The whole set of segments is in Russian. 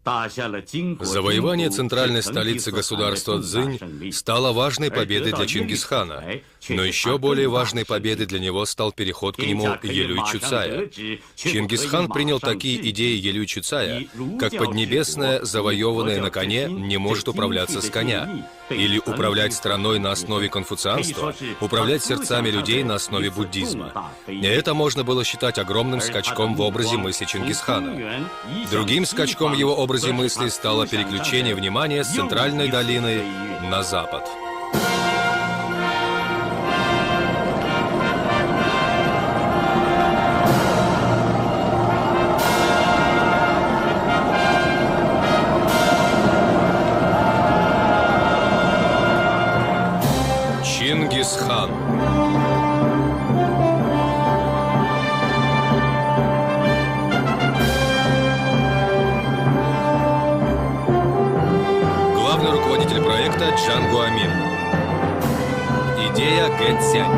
Завоевание центральной столицы государства Цзинь стало важной победой для Чингисхана, но еще более важной победой для него стал переход к нему Елюй Чуцая. Чингисхан принял такие идеи Елюй Чуцая, как Поднебесная, завоеванная на коне, не может управляться с коня, или управлять страной на основе конфуцианства, управлять сердцами людей на основе буддизма. И это можно было считать огромным скачком в образе мысли Чингисхана. Другим скачком в его образе мысли стало переключение внимания с центральной долины на запад. Чингисхан. Главный руководитель проекта Чжан Гуамин. Идея Гэ Цянь.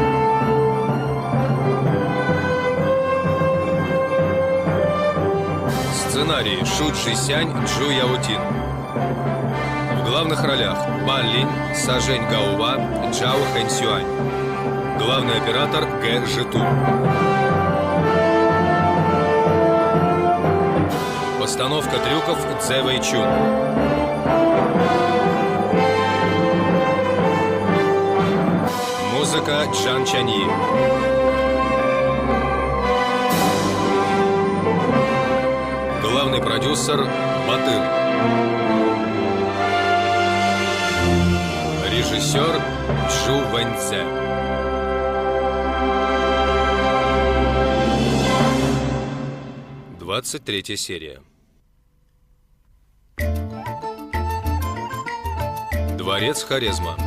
Сценарий Шу Чжисянь, Чжу Яутин. В главных ролях Ба Линь, Са Жень Гаува, Чжао Хэньсюань. Главный оператор Гэ Житу. Постановка трюков Цзэ Вэйчун. Музыка Чжан Чаньи. Главный продюсер Батыр. Режиссер Чжу Вэньцзе. Двадцать третья серия. Дворец Хорезма.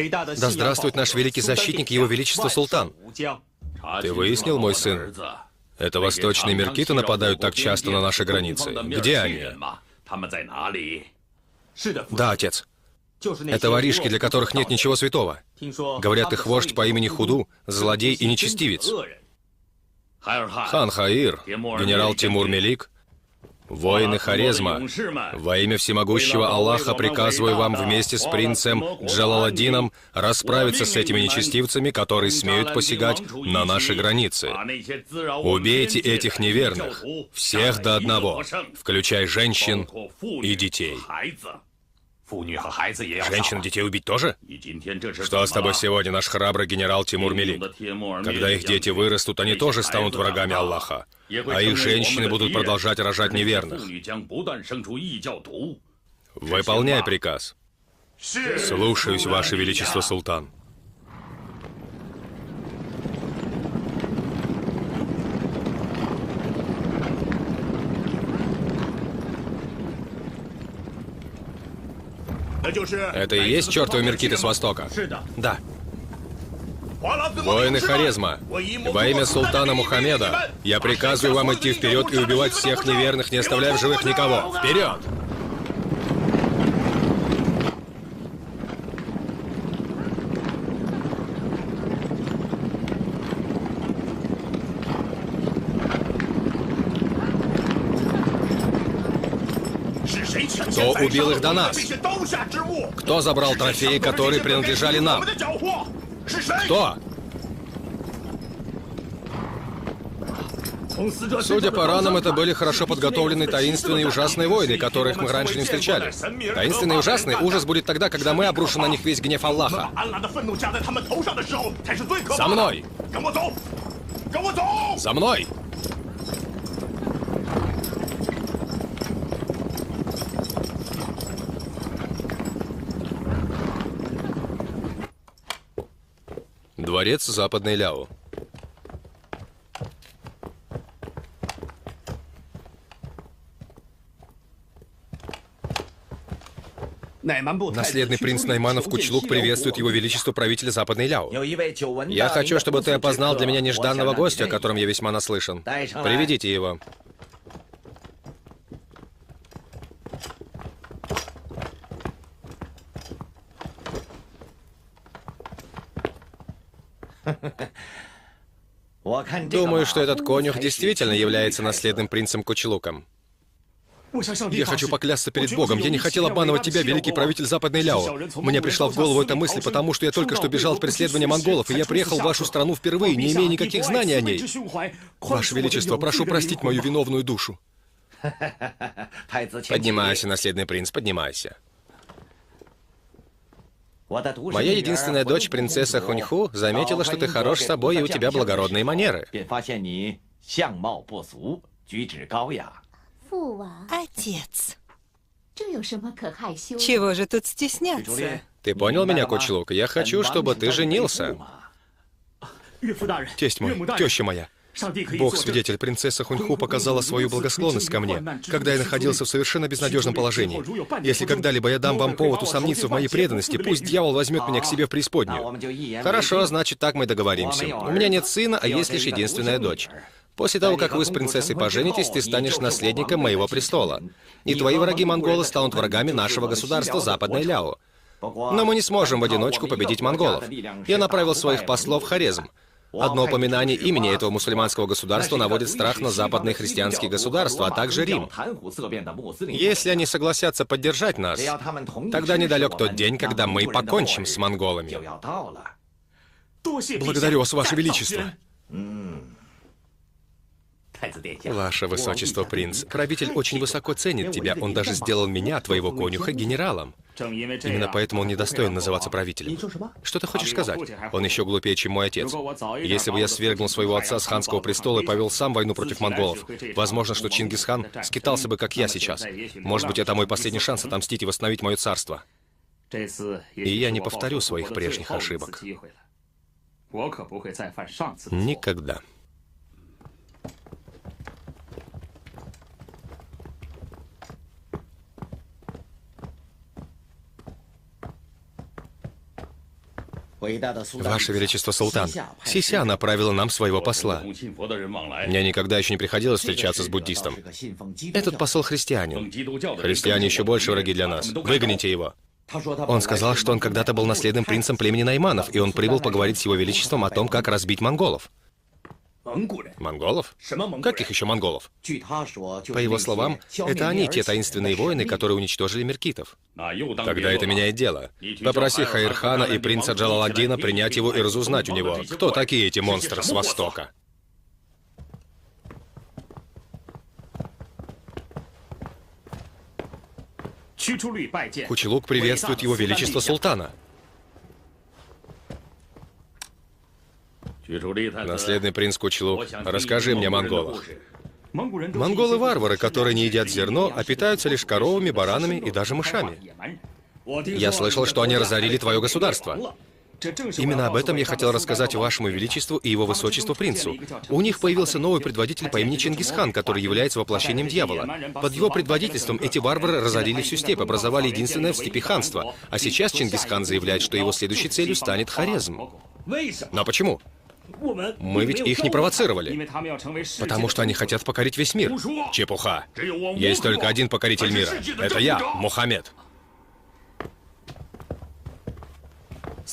Да здравствует наш великий защитник, его величество султан. Ты выяснил, мой сын? Это восточные меркиты нападают так часто на наши границы. Где они? Да, отец. Это воришки, для которых нет ничего святого. Говорят, их вождь по имени Худу – злодей и нечестивец. Хан Хаир, генерал Тимур Мелик, воины Хорезма, во имя всемогущего Аллаха приказываю вам вместе с принцем Джалаладдином расправиться с этими нечестивцами, которые смеют посягать на наши границы. Убейте этих неверных, всех до одного, включая женщин и детей. Женщин и детей убить тоже? Что с тобой сегодня, наш храбрый генерал Тимур Мелик? Когда их дети вырастут, они тоже станут врагами Аллаха, а их женщины будут продолжать рожать неверных. Выполняй приказ. Слушаюсь, Ваше Величество, Султан. Это и есть чертовы меркиты с востока? Да. Воины Хорезма, во имя султана Мухаммеда, я приказываю вам идти вперед и убивать всех неверных, не оставляя в живых никого. Вперед! Кто убил их до нас? Кто забрал трофеи, которые принадлежали нам? Кто? Судя по ранам, это были хорошо подготовленные таинственные и ужасные войны, которых мы раньше не встречали. Таинственный и ужасный ужас будет тогда, когда мы обрушим на них весь гнев Аллаха. За мной! За мной! Дворец Западной Ляо. Наследный принц Найманов Кучлук приветствует его величество правителя Западной Ляо. Я хочу, чтобы ты опознал для меня нежданного гостя, о котором я весьма наслышан. Приведите его. Думаю, что этот конюх действительно является наследным принцем Кучлуком. Я хочу поклясться перед Богом. Я не хотел обманывать тебя, великий правитель Западной Ляо. Мне пришла в голову эта мысль, потому что я только что бежал от преследования монголов, и я приехал в вашу страну впервые, не имея никаких знаний о ней. Ваше Величество, прошу простить мою виновную душу. Поднимайся, наследный принц, поднимайся. Моя единственная дочь, принцесса Хуньху, заметила, что ты хорош собой, и у тебя благородные манеры. Отец. Чего же тут стесняться? Ты понял меня, Кучлук? Я хочу, чтобы ты женился. Тесть мой, теща моя. Бог свидетель, принцесса Хуньху показала свою благосклонность ко мне, когда я находился в совершенно безнадежном положении. Если когда-либо я дам вам повод усомниться в моей преданности, пусть дьявол возьмет меня к себе в преисподнюю. Хорошо, значит, так мы договоримся. У меня нет сына, а есть лишь единственная дочь. После того, как вы с принцессой поженитесь, ты станешь наследником моего престола. И твои враги-монголы станут врагами нашего государства Западной Ляо. Но мы не сможем в одиночку победить монголов. Я направил своих послов в Хорезм. Одно упоминание имени этого мусульманского государства наводит страх на западные христианские государства, а также Рим. Если они согласятся поддержать нас, тогда недалек тот день, когда мы покончим с монголами. Благодарю вас, Ваше Величество. Ваше Высочество, принц, правитель очень высоко ценит тебя. Он даже сделал меня, твоего конюха, генералом. Именно поэтому он недостоин называться правителем. Что ты хочешь сказать? Он еще глупее, чем мой отец. Если бы я свергнул своего отца с ханского престола и повел сам войну против монголов, возможно, что Чингисхан скитался бы, как я сейчас. Может быть, это мой последний шанс отомстить и восстановить мое царство. И я не повторю своих прежних ошибок. Никогда. Ваше Величество, Султан, Сися направила нам своего посла. Мне никогда еще не приходилось встречаться с буддистом. Этот посол христианин. Христиане еще больше враги для нас. Выгоните его. Он сказал, что он когда-то был наследным принцем племени Найманов, и он прибыл поговорить с его величеством о том, как разбить монголов. Монголов? Каких еще монголов? По его словам, это они, те таинственные воины, которые уничтожили меркитов. Тогда это меняет дело. Попроси Хаирхана и принца Джалаладдина принять его и разузнать у него, кто такие эти монстры с Востока. Кучлук приветствует его величество султана. Наследный принц Кучлук, расскажи мне о монголах. Монголы — варвары, которые не едят зерно, а питаются лишь коровами, баранами и даже мышами. Я слышал, что они разорили твое государство. Именно об этом я хотел рассказать вашему величеству и его высочеству принцу. У них появился новый предводитель по имени Чингисхан, который является воплощением дьявола. Под его предводительством эти варвары разорили всю степь, образовали единственное в степи ханство. А сейчас Чингисхан заявляет, что его следующей целью станет Хорезм. Но почему? Мы ведь их не провоцировали. Потому что они хотят покорить весь мир. Чепуха. Есть только один покоритель мира. Это я, Мухаммед.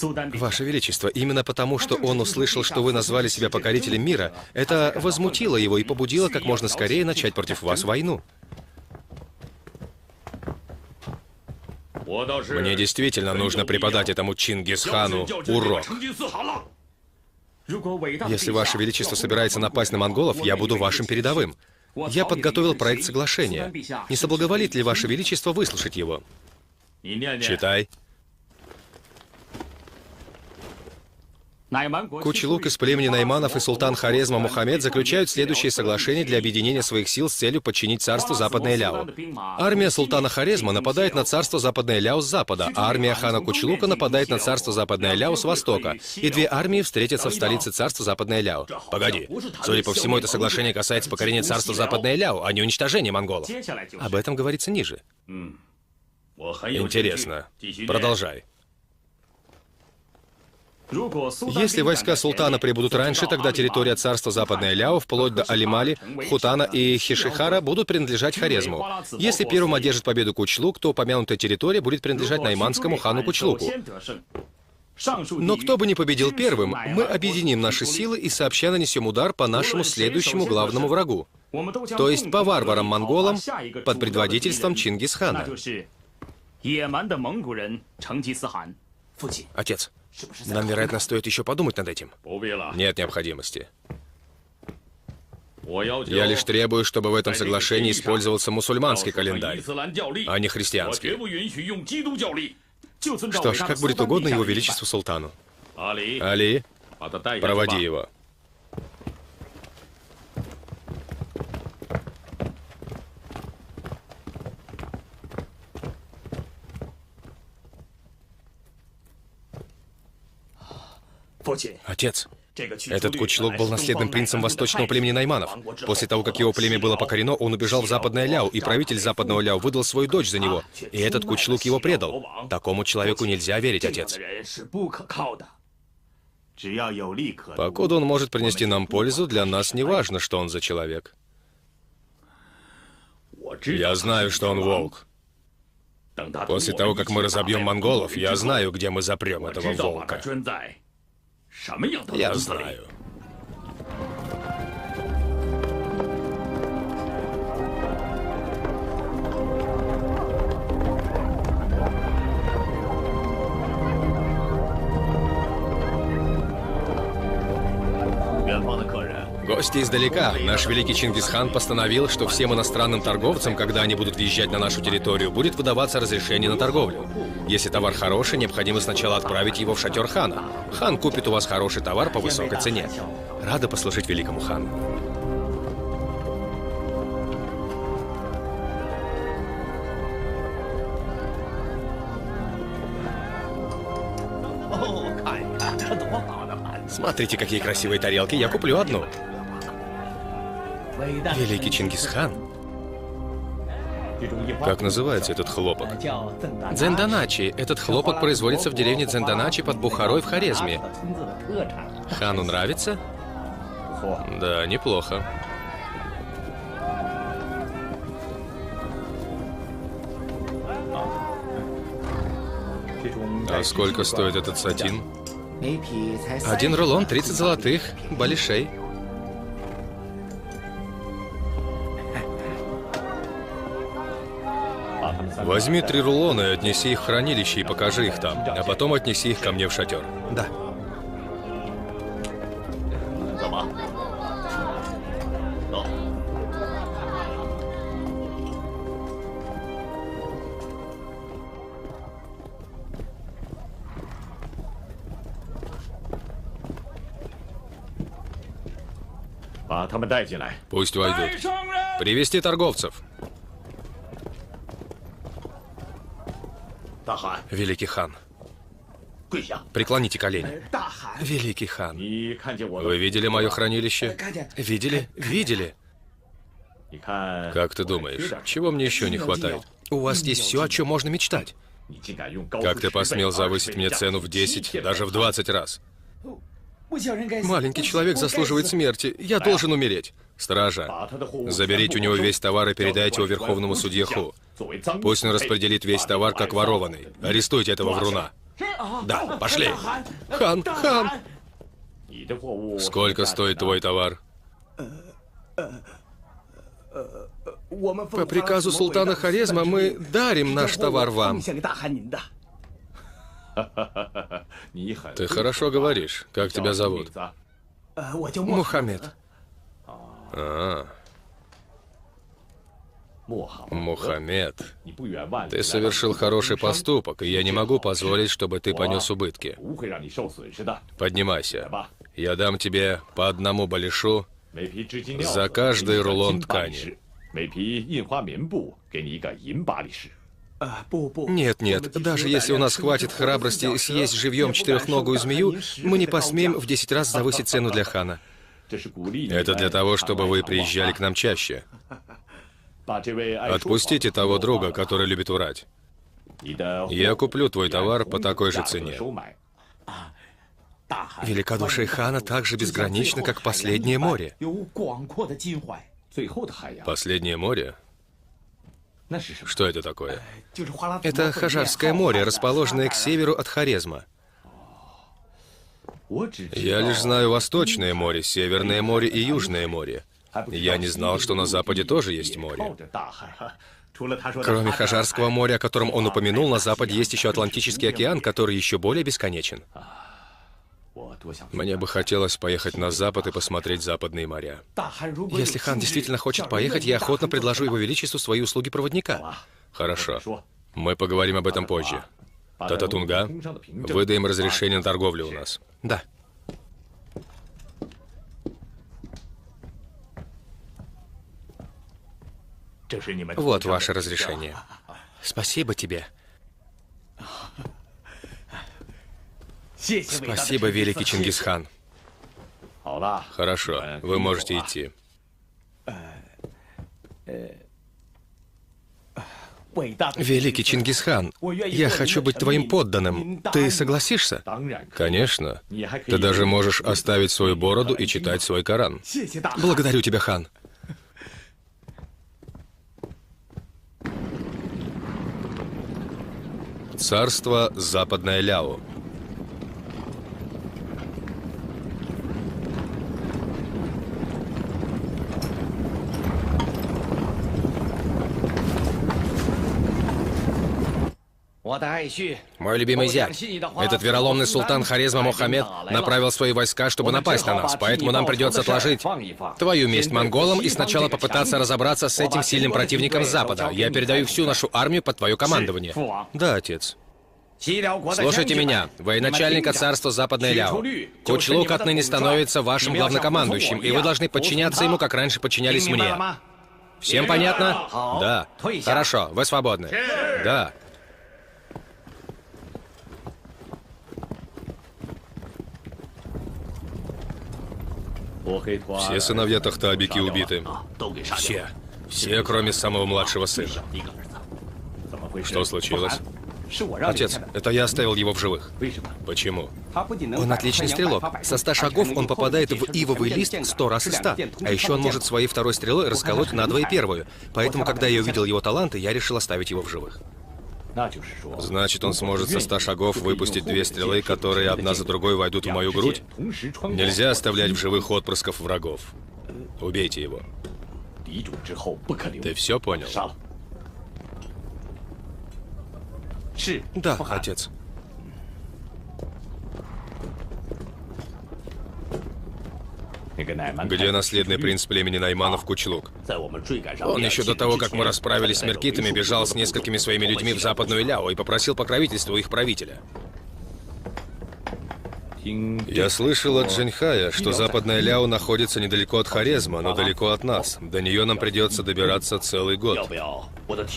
Ваше Величество, именно потому, что он услышал, что вы назвали себя покорителем мира, это возмутило его и побудило как можно скорее начать против вас войну. Мне действительно нужно преподать этому Чингисхану урок. Если Ваше Величество собирается напасть на монголов, я буду вашим передовым. Я подготовил проект соглашения. Не соблаговолит ли Ваше Величество выслушать его? Читай. Кучелук из племени Найманов и султан Хорезма Мухаммед заключают следующее соглашение для объединения своих сил с целью подчинить царству Западное Ляо. Армия султана Хорезма нападает на царство Западное Ляо с запада, а армия хана Кучелука нападает на царство Западное Ляо с востока, и две армии встретятся в столице царства Западное Ляо. Погоди, судя по всему, это соглашение касается покорения царства Западное Ляо, а не уничтожения монголов. Об этом говорится ниже. Интересно. Продолжай. Если войска султана прибудут раньше, тогда территория царства Западное Ляо, вплоть до Алимали, Хутана и Хишихара, будут принадлежать Хорезму. Если первым одержит победу Кучлук, то упомянутая территория будет принадлежать найманскому хану Кучлуку. Но кто бы ни победил первым, мы объединим наши силы и сообща нанесем удар по нашему следующему главному врагу, то есть по варварам-монголам под предводительством Чингисхана. Отец, нам, вероятно, стоит еще подумать над этим. Нет необходимости. Я лишь требую, чтобы в этом соглашении использовался мусульманский календарь, а не христианский. Что ж, как будет угодно его величеству султану. Али, проводи его. Отец, этот Кучлук был наследным принцем восточного племени Найманов. После того, как его племя было покорено, он убежал в Западное Ляо, и правитель Западного Ляо выдал свою дочь за него. И этот Кучлук его предал. Такому человеку нельзя верить, отец. Покуда он может принести нам пользу, для нас не важно, что он за человек. Я знаю, что он волк. После того, как мы разобьем монголов, я знаю, где мы запрем этого волка. Я знаю. Гости издалека. Наш великий Чингисхан постановил, что всем иностранным торговцам, когда они будут въезжать на нашу территорию, будет выдаваться разрешение на торговлю. Если товар хороший, необходимо сначала отправить его в шатер хана. Хан купит у вас хороший товар по высокой цене. Рада послужить великому хану. Смотрите, какие красивые тарелки. Я куплю одну. Великий Чингисхан. Как называется этот хлопок? Дзенданачи. Этот хлопок производится в деревне Дзенданачи под Бухарой в Хорезме. Хану нравится? Да, неплохо. А сколько стоит этот сатин? 1 рулон, 30 золотых, балишей. Возьми 3 рулона и отнеси их в хранилище и покажи их там, а потом отнеси их ко мне в шатер. Да. Пусть войдут. Привести торговцев. Великий хан. Преклоните колени. Великий хан. Вы видели мое хранилище? Видели? Видели. Как ты думаешь, чего мне еще не хватает? У вас здесь все, о чем можно мечтать. Как ты посмел завысить мне цену в 10, даже в 20 раз? Маленький человек заслуживает смерти. Я должен умереть. Стража, заберите у него весь товар и передайте его верховному судье Ху. Пусть он распределит весь товар как ворованный. Арестуйте этого вруна. Да, пошли. Хан, хан. Сколько стоит твой товар? По приказу султана Хорезма мы дарим наш товар вам. Ты хорошо говоришь. Как тебя зовут? Мухаммед. Мухаммед. Ты совершил хороший поступок, и я не могу позволить, чтобы ты понес убытки. Поднимайся. Я дам тебе по одному балишу за каждый рулон ткани. Нет, нет, даже если у нас хватит храбрости съесть живьем четырехногую змею, мы не посмеем в 10 раз завысить цену для хана. Это для того, чтобы вы приезжали к нам чаще. Отпустите того друга, который любит врать. Я куплю твой товар по такой же цене. Великодушие хана так же безгранично, как последнее море. Последнее море? Что это такое? Это Хаджарское море, расположенное к северу от Хорезма. Я лишь знаю Восточное море, Северное море и Южное море. Я не знал, что на Западе тоже есть море. Кроме Хаджарского моря, о котором он упомянул, на Западе есть еще Атлантический океан, который еще более бесконечен. Мне бы хотелось поехать на Запад и посмотреть западные моря. Если хан действительно хочет поехать, я охотно предложу его величеству свои услуги проводника. Хорошо. Мы поговорим об этом позже. Тататунга, выдаем разрешение на торговлю у нас. Да. Вот ваше разрешение. Спасибо тебе. Спасибо, великий Чингисхан. Хорошо, вы можете идти. Великий Чингисхан, я хочу быть твоим подданным. Ты согласишься? Конечно. Ты даже можешь оставить свою бороду и читать свой Коран. Благодарю тебя, хан. Царство Западное Ляо. Мой любимый зять, этот вероломный султан Хорезма Мухаммед направил свои войска, чтобы напасть на нас, поэтому нам придется отложить твою месть монголам и сначала попытаться разобраться с этим сильным противником с запада. Я передаю всю нашу армию под твое командование. Да, отец. Слушайте меня, военачальника царства Западное Ляо. Кучлук отныне становится вашим главнокомандующим, и вы должны подчиняться ему, как раньше подчинялись мне. Всем понятно? Да. Хорошо, вы свободны. Да. Все сыновья Тахтабики убиты. Все. Все, кроме самого младшего сына. Что случилось? Отец, это я оставил его в живых. Почему? Он отличный стрелок. Со 100 шагов он попадает в ивовый лист 100 раз из 100. А еще он может своей второй стрелой расколоть надвое первую. Поэтому, когда я увидел его таланты, я решил оставить его в живых. Значит, он сможет со 100 шагов выпустить 2 стрелы, которые одна за другой войдут в мою грудь? Нельзя оставлять в живых отпрысков врагов. Убейте его. Ты все понял? Да, отец. Где наследный принц племени Найманов Кучлук? Он еще до того, как мы расправились с меркитами, бежал с несколькими своими людьми в Западную Ляо и попросил покровительства у их правителя. Я слышал от Джаньхая, что Западная Ляо находится недалеко от Хорезма, но далеко от нас. До нее нам придется добираться целый год.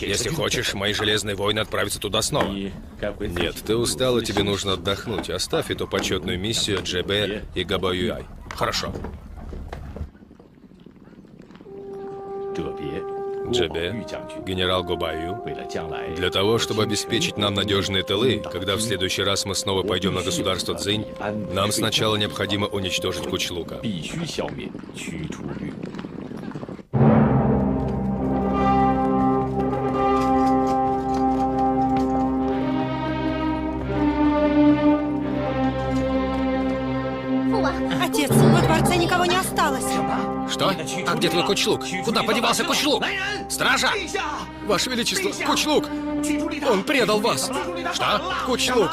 Если хочешь, мои железные воины отправятся туда снова. Нет, ты устал, и тебе нужно отдохнуть. Оставь эту почетную миссию Джебе и Габаюай. Хорошо. Джебе, генерал Губаю, для того, чтобы обеспечить нам надежные тылы, когда в следующий раз мы снова пойдем на государство Цзинь, нам сначала необходимо уничтожить Кучлука. Отец, во дворце никого не осталось. Что? Где твой Кучлук? Куда подевался Кучлук? Стража! Ваше Величество, Кучлук! Он предал вас! Что? Кучлук!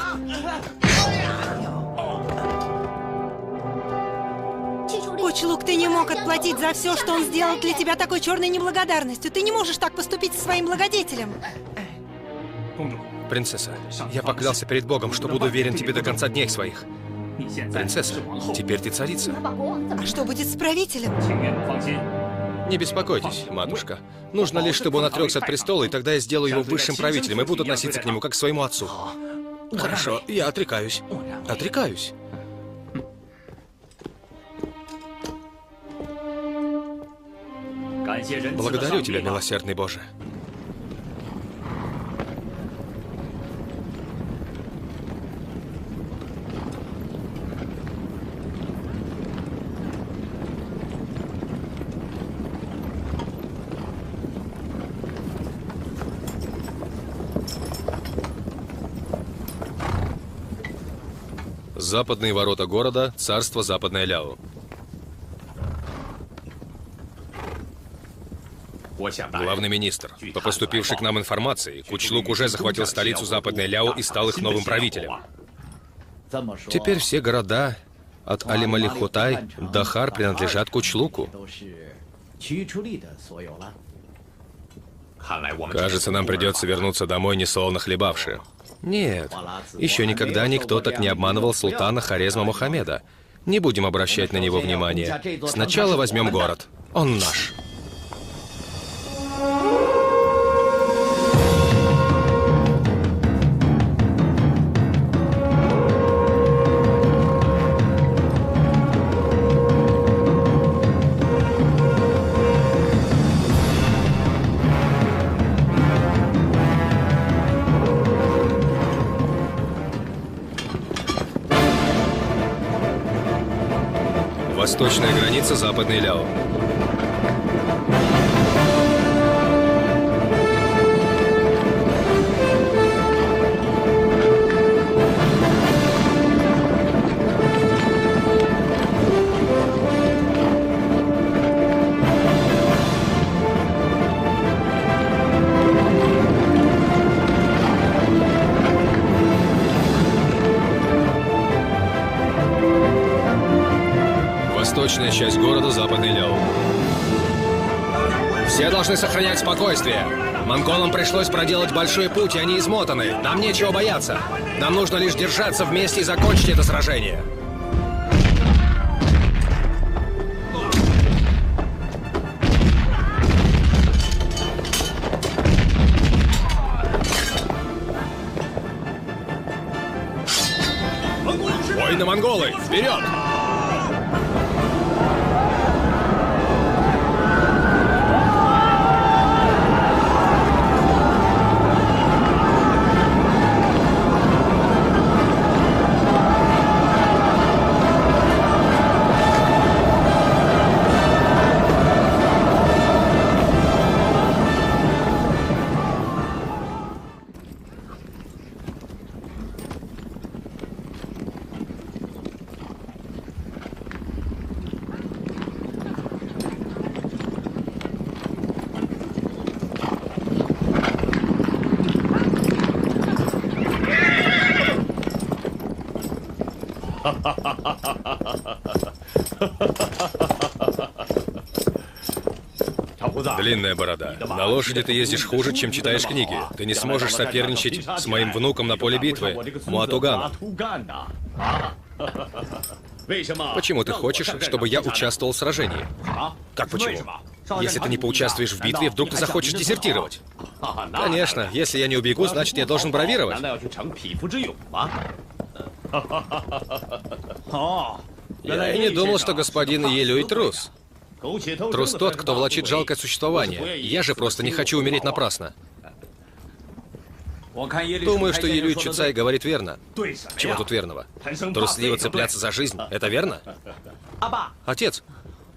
Кучлук, ты не мог отплатить за все, что он сделал для тебя такой черной неблагодарностью. Ты не можешь так поступить со своим благодетелем. Принцесса, я поклялся перед Богом, что буду верен тебе до конца дней своих. Принцесса, теперь ты царица. А что будет с правителем? Не беспокойтесь, матушка. Нужно лишь, чтобы он отрекся от престола, и тогда я сделаю его высшим правителем и буду относиться к нему как к своему отцу. Хорошо, я отрекаюсь. Отрекаюсь. Благодарю тебя, милосердный Боже. Западные ворота города, царство Западное Ляо. Главный министр, по поступившей к нам информации, Кучлук уже захватил столицу Западное Ляо и стал их новым правителем. Теперь все города от Алимали-Хутай до Хар принадлежат Кучлуку. Кажется, нам придется вернуться домой, несолоно хлебавши. Нет, еще никогда никто так не обманывал султана Хорезма Мухаммеда. Не будем обращать на него внимания. Сначала возьмем город. Он наш. Восточная граница Западный Ляо. Восточная часть города Западный Ляо. Все должны сохранять спокойствие. Монголам пришлось проделать большой путь, и они измотаны. Нам нечего бояться. Нам нужно лишь держаться вместе и закончить это сражение. Воины-монголы, вперед! Длинная борода. На лошади ты ездишь хуже, чем читаешь книги. Ты не сможешь соперничать с моим внуком на поле битвы, Муатуганом. Почему ты хочешь, чтобы я участвовал в сражении? Как почему? Если ты не поучаствуешь в битве, вдруг ты захочешь дезертировать? Конечно, если я не убегу, значит, я должен бравировать. Я и не думал, что господин Елюй трус. Трус тот, кто влачит жалкое существование. Я же просто не хочу умереть напрасно. Думаю, что Елюй Чуцай говорит верно. Чего тут верного? Трусливо цепляться за жизнь — это верно? Отец,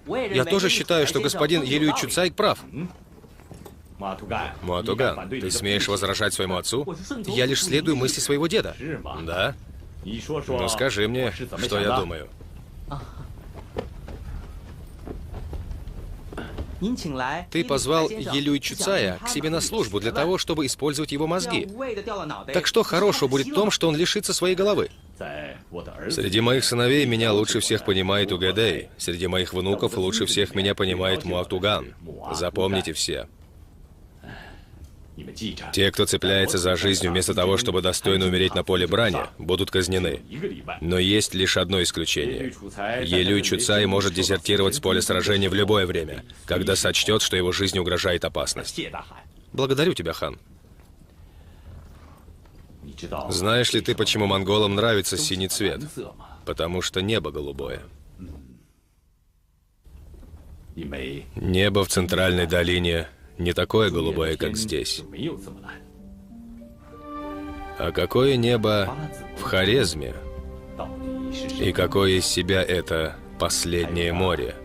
я тоже считаю, что господин Елюй Чуцай прав. Муатуган, ты смеешь возражать своему отцу? Я лишь следую мысли своего деда. Да? Ну скажи мне, что я думаю. Ты позвал Елюй Чуцая к себе на службу для того, чтобы использовать его мозги. Так что хорошего будет в том, что он лишится своей головы? Среди моих сыновей меня лучше всех понимает Угэдэй. Среди моих внуков лучше всех меня понимает Муактуган. Запомните все. Те, кто цепляется за жизнь вместо того, чтобы достойно умереть на поле брани, будут казнены. Но есть лишь одно исключение. Елюй Чуцай может дезертировать с поля сражения в любое время, когда сочтет, что его жизни угрожает опасность. Благодарю тебя, хан. Знаешь ли ты, почему монголам нравится синий цвет? Потому что небо голубое. Небо в Центральной долине не такое голубое, как здесь. А какое небо в Хорезме? И какое из себя это последнее море?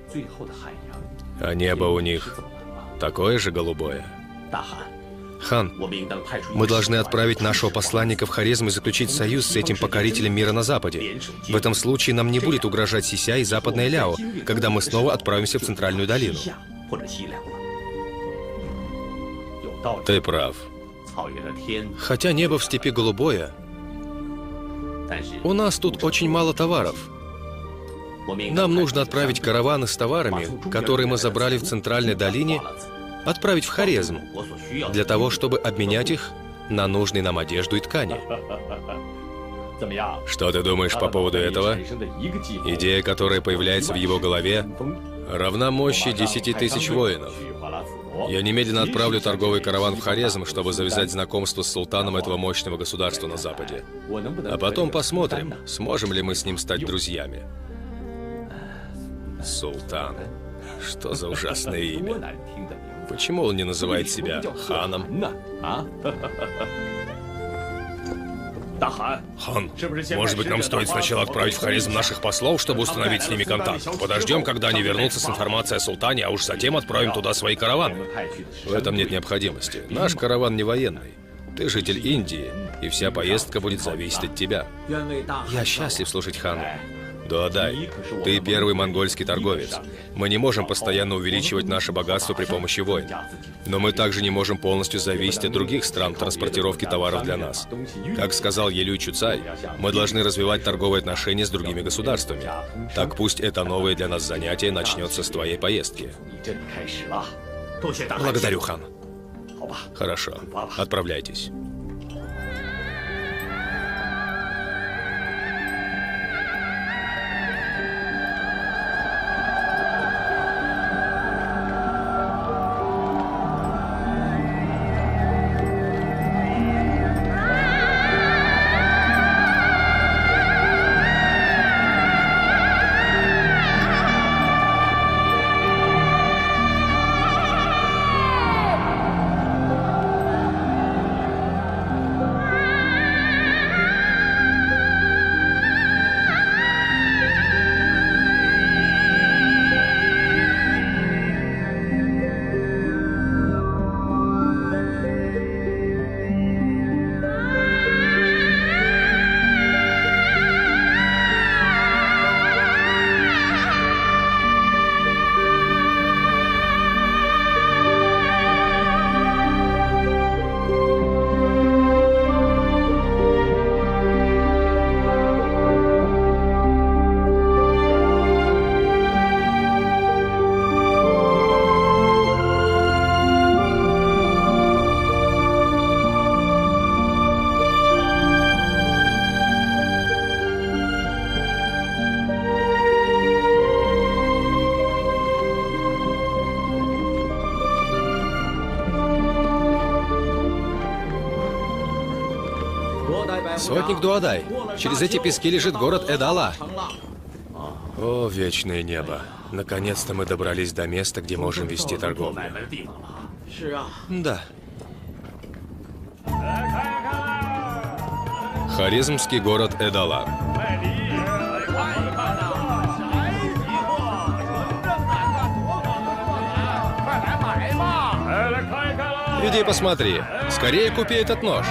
А небо у них такое же голубое? Хан, мы должны отправить нашего посланника в Хорезм и заключить союз с этим покорителем мира на Западе. В этом случае нам не будет угрожать Сися и Западная Ляо, когда мы снова отправимся в Центральную долину. Ты прав. Хотя небо в степи голубое, у нас тут очень мало товаров. Нам нужно отправить караваны с товарами, которые мы забрали в Центральной долине, отправить в Хорезм, для того, чтобы обменять их на нужные нам одежду и ткани. Что ты думаешь по поводу этого? Идея, которая появляется в его голове, равна мощи 10 тысяч воинов. Я немедленно отправлю торговый караван в Хорезм, чтобы завязать знакомство с султаном этого мощного государства на Западе. А потом посмотрим, сможем ли мы с ним стать друзьями. Султан. Что за ужасное имя? Почему он не называет себя ханом? Хан, может быть, нам стоит сначала отправить в Хорезм наших послов, чтобы установить с ними контакт? Подождем, когда они вернутся с информацией о султане, а уж затем отправим туда свои караваны. В этом нет необходимости. Наш караван не военный. Ты житель Индии, и вся поездка будет зависеть от тебя. Я счастлив служить хану. Дуадай, ты первый монгольский торговец. Мы не можем постоянно увеличивать наше богатство при помощи войн. Но мы также не можем полностью зависеть от других стран в транспортировке товаров для нас. Как сказал Елюй Чуцай, мы должны развивать торговые отношения с другими государствами. Так пусть это новое для нас занятие начнется с твоей поездки. Благодарю, хан. Хорошо, отправляйтесь. Сотник Дуадай, через эти пески лежит город Эдала. О, вечное небо. Наконец-то мы добрались до места, где можем вести торговлю. Да. Хорезмский город Эдала. Иди посмотри. Скорее купи этот нож.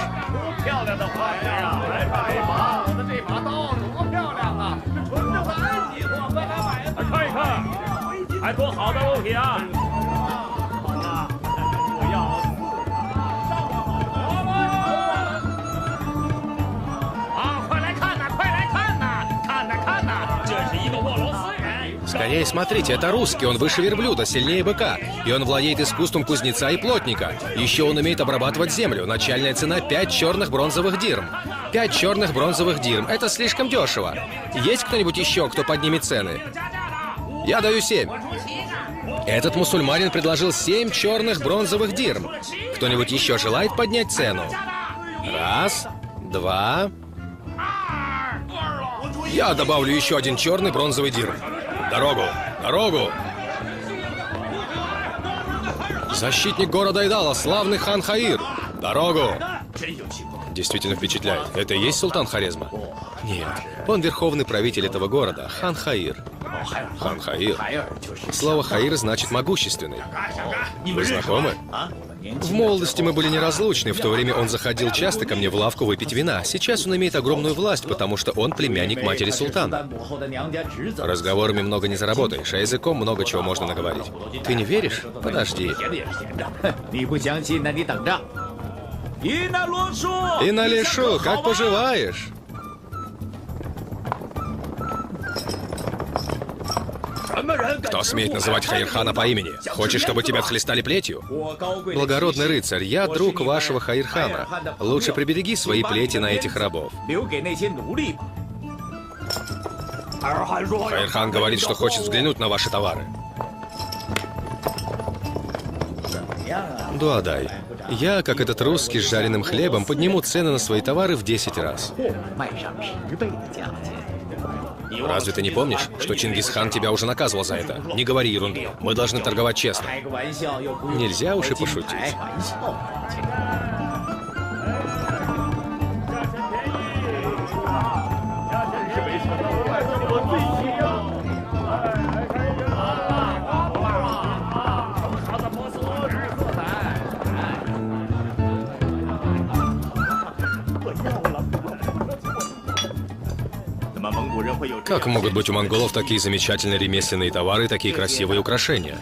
Скорее смотрите, это русский, он выше верблюда, сильнее быка. И он владеет искусством кузнеца и плотника. Еще он умеет обрабатывать землю. Начальная цена 5 черных бронзовых дирм. 5 черных бронзовых дирм. Это слишком дешево. Есть кто-нибудь еще, кто поднимет цены? Я даю 7. Этот мусульманин предложил 7 черных бронзовых дирм. Кто-нибудь еще желает поднять цену? Раз, два... Я добавлю еще один черный бронзовый дирм. Дорогу! Дорогу! Защитник города Идала, славный хан Хаир! Дорогу! Действительно впечатляет. Это и есть султан Хорезма? Нет, он верховный правитель этого города, хан Хаир. Хан Хаир. Слово Хаир значит могущественный. Вы знакомы? В молодости мы были неразлучны. В то время он заходил часто ко мне в лавку выпить вина. Сейчас он имеет огромную власть, потому что он племянник матери султана. Разговорами много не заработаешь, а языком много чего можно наговорить. Ты не веришь? Подожди. Иналишу, как поживаешь? Кто смеет называть Хаирхана по имени? Хочешь, чтобы тебя отхлестали плетью? Благородный рыцарь, я друг вашего Хаирхана. Лучше прибереги свои плети на этих рабов. Хаирхан говорит, что хочет взглянуть на ваши товары. Дуадай, я, как этот русский с жареным хлебом, подниму цены на свои товары в 10 раз. Разве ты не помнишь, что Чингисхан тебя уже наказывал за это? Не говори ерунду. Мы должны торговать честно. Нельзя уж и пошутить. Как могут быть у монголов такие замечательные ремесленные товары и такие красивые украшения?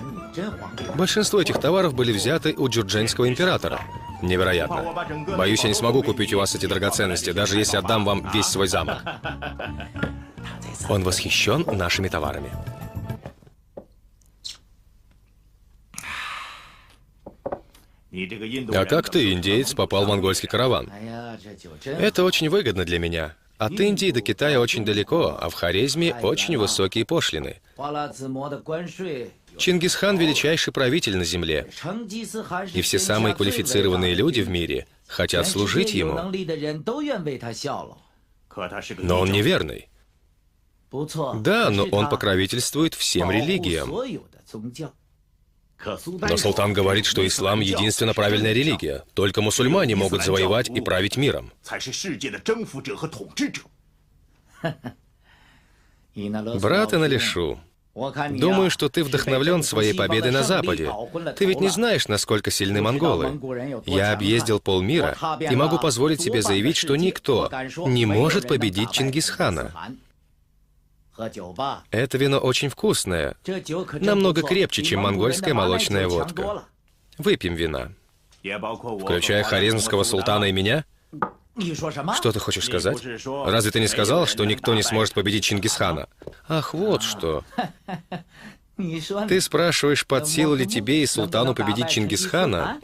Большинство этих товаров были взяты у Джурдженского императора. Невероятно. Боюсь, я не смогу купить у вас эти драгоценности, даже если отдам вам весь свой замок. Он восхищен нашими товарами. А как ты, индеец, попал в монгольский караван? Это очень выгодно для меня. От Индии до Китая очень далеко, а в Хорезме очень высокие пошлины. Чингисхан – величайший правитель на земле. И все самые квалифицированные люди в мире хотят служить ему. Но он неверный. Да, но он покровительствует всем религиям. Но султан говорит, что ислам — единственно правильная религия. Только мусульмане могут завоевать и править миром. Брат Иналишу, думаю, что ты вдохновлен своей победой на Западе. Ты ведь не знаешь, насколько сильны монголы. Я объездил полмира и могу позволить себе заявить, что никто не может победить Чингисхана. Это вино очень вкусное, намного крепче, чем монгольская молочная водка. Выпьем вина. Включая хорезмского султана и меня? Что ты хочешь сказать? Разве ты не сказал, что никто не сможет победить Чингисхана? Ах, вот что. Ты спрашиваешь, под силу ли тебе и султану победить Чингисхана?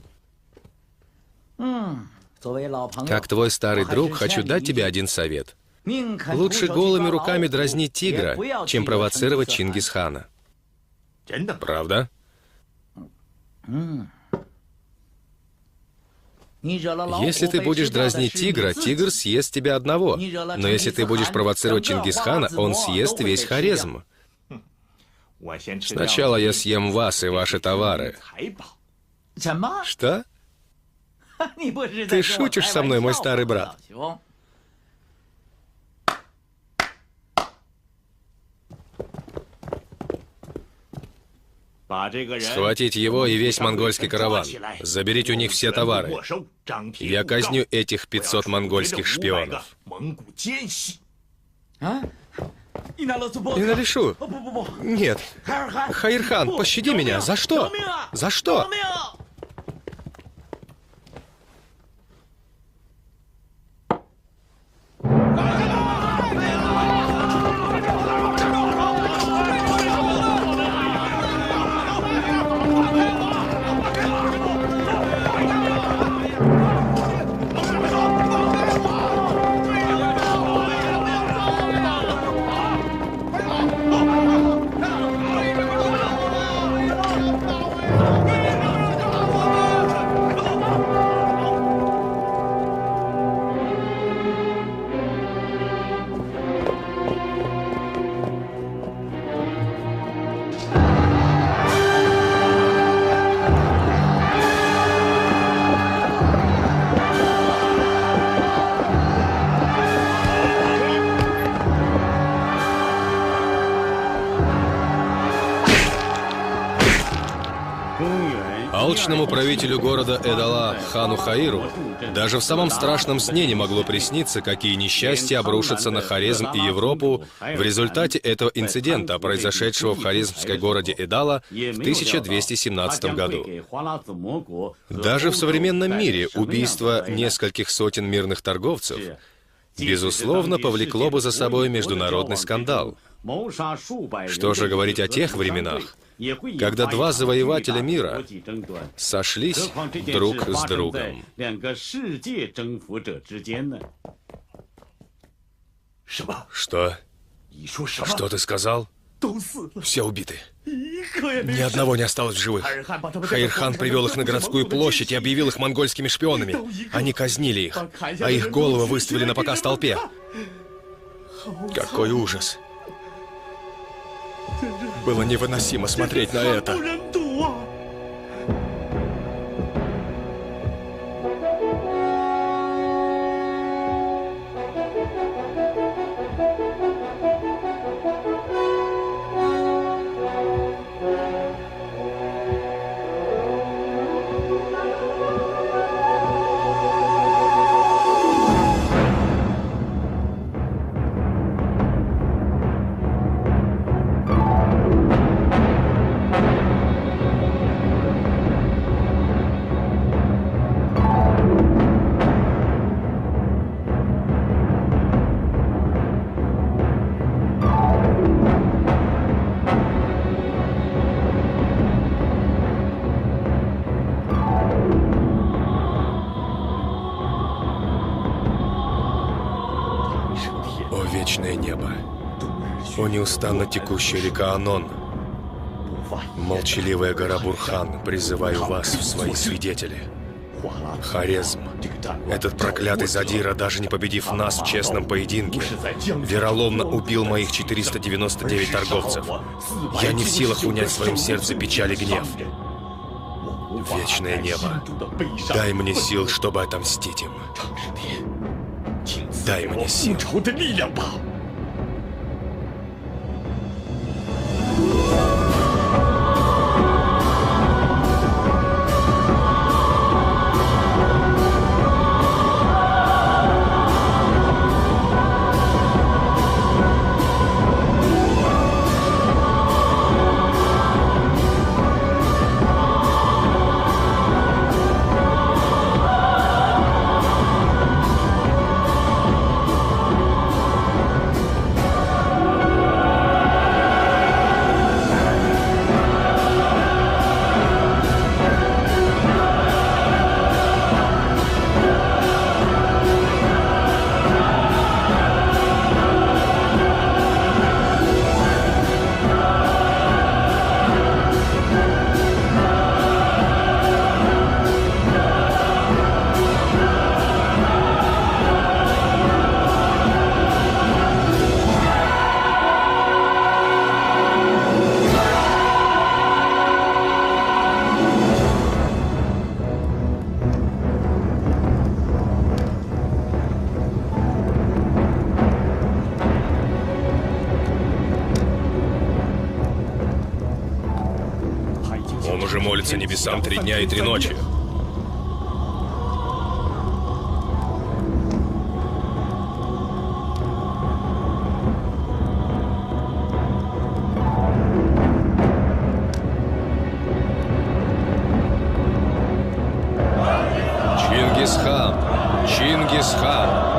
Как твой старый друг, хочу дать тебе один совет. Лучше голыми руками дразнить тигра, чем провоцировать Чингисхана. Правда? Если ты будешь дразнить тигра, тигр съест тебя одного. Но если ты будешь провоцировать Чингисхана, он съест весь Хорезм. Сначала я съем вас и ваши товары. Что? Ты шутишь со мной, мой старый брат? Схватить его и весь монгольский караван. Заберите у них все товары. Я казню этих 500 монгольских шпионов. Иналишу. Нет. Хаирхан, пощади меня. За что? За что? Вечному правителю города Эдала, хану Хаиру, даже в самом страшном сне не могло присниться, какие несчастья обрушатся на Хорезм и Европу в результате этого инцидента, произошедшего в хорезмской городе Эдала в 1217 году. Даже в современном мире убийство нескольких сотен мирных торговцев, безусловно, повлекло бы за собой международный скандал. Что же говорить о тех временах, когда два завоевателя мира сошлись друг с другом? Что? Что ты сказал? Все убиты. Ни одного не осталось в живых. Хаир-хан привел их на городскую площадь и объявил их монгольскими шпионами. Они казнили их, а их головы выставили на показ толпе. Какой ужас. Было невыносимо смотреть на это. О, вечное небо! О, неустанно текущая река Анон! Молчаливая гора Бурхан, призываю вас в свои свидетели. Хорезм, этот проклятый задира, даже не победив нас в честном поединке, вероломно убил моих 499 торговцев. Я не в силах унять в своем сердце печаль и гнев. Вечное небо, дай мне сил, чтобы отомстить им. Дай мне сил. Он уже молится небесам 3 дня и 3 ночи. Чингисхан! Чингисхан!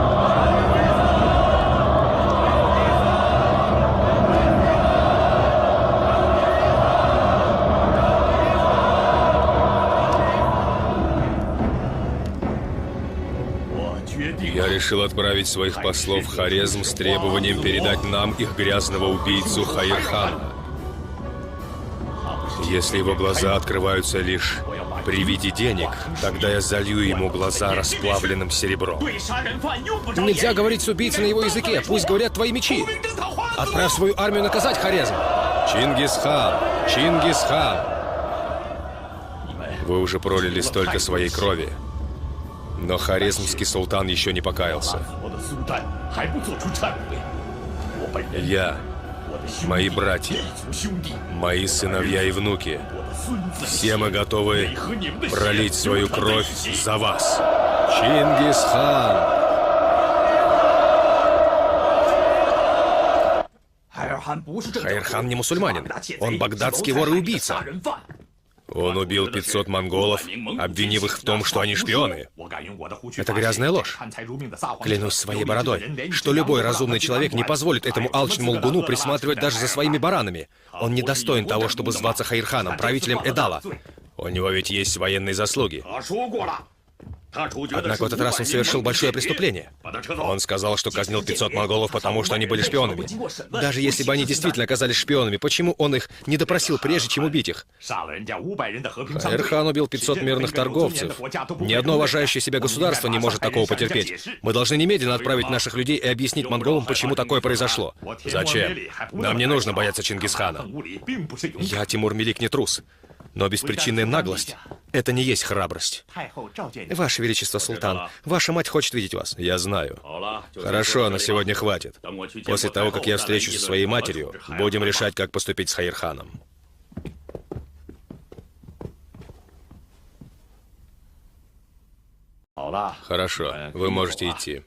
Я решил отправить своих послов в Хорезм с требованием передать нам их грязного убийцу Хаир-хана. Если его глаза открываются лишь при виде денег, тогда я залью ему глаза расплавленным серебром. Нельзя говорить с убийцей на его языке, пусть говорят твои мечи. Отправь свою армию наказать Хорезм. Чингисхан! Чингисхан! Вы уже пролили столько своей крови. Но хорезмский султан еще не покаялся. мои братья, мои сыновья и внуки, все мы готовы пролить свою кровь за вас. Чингисхан! Хаирхан не мусульманин. Он багдадский вор и убийца. Он убил 500 монголов, обвинив их в том, что они шпионы. Это грязная ложь. Клянусь своей бородой, что любой разумный человек не позволит этому алчному лгуну присматривать даже за своими баранами. Он недостоин того, чтобы зваться Хаирханом, правителем Эдала. У него ведь есть военные заслуги. Однако в этот раз он совершил большое преступление. Он сказал, что казнил 500 монголов, потому что они были шпионами. Даже если бы они действительно оказались шпионами, почему он их не допросил, прежде чем убить их? Хаирхан убил 500 мирных торговцев. Ни одно уважающее себя государство не может такого потерпеть. Мы должны немедленно отправить наших людей и объяснить монголам, почему такое произошло. Зачем? Нам не нужно бояться Чингисхана. Я, Тимур Мелик, не трус. Но беспричинная наглость — это не есть храбрость. Ваше Величество, Султан, ваша мать хочет видеть вас. Я знаю. Хорошо, на сегодня хватит. После того, как я встречусь со своей матерью, будем решать, как поступить с Хаирханом. Хорошо, вы можете идти.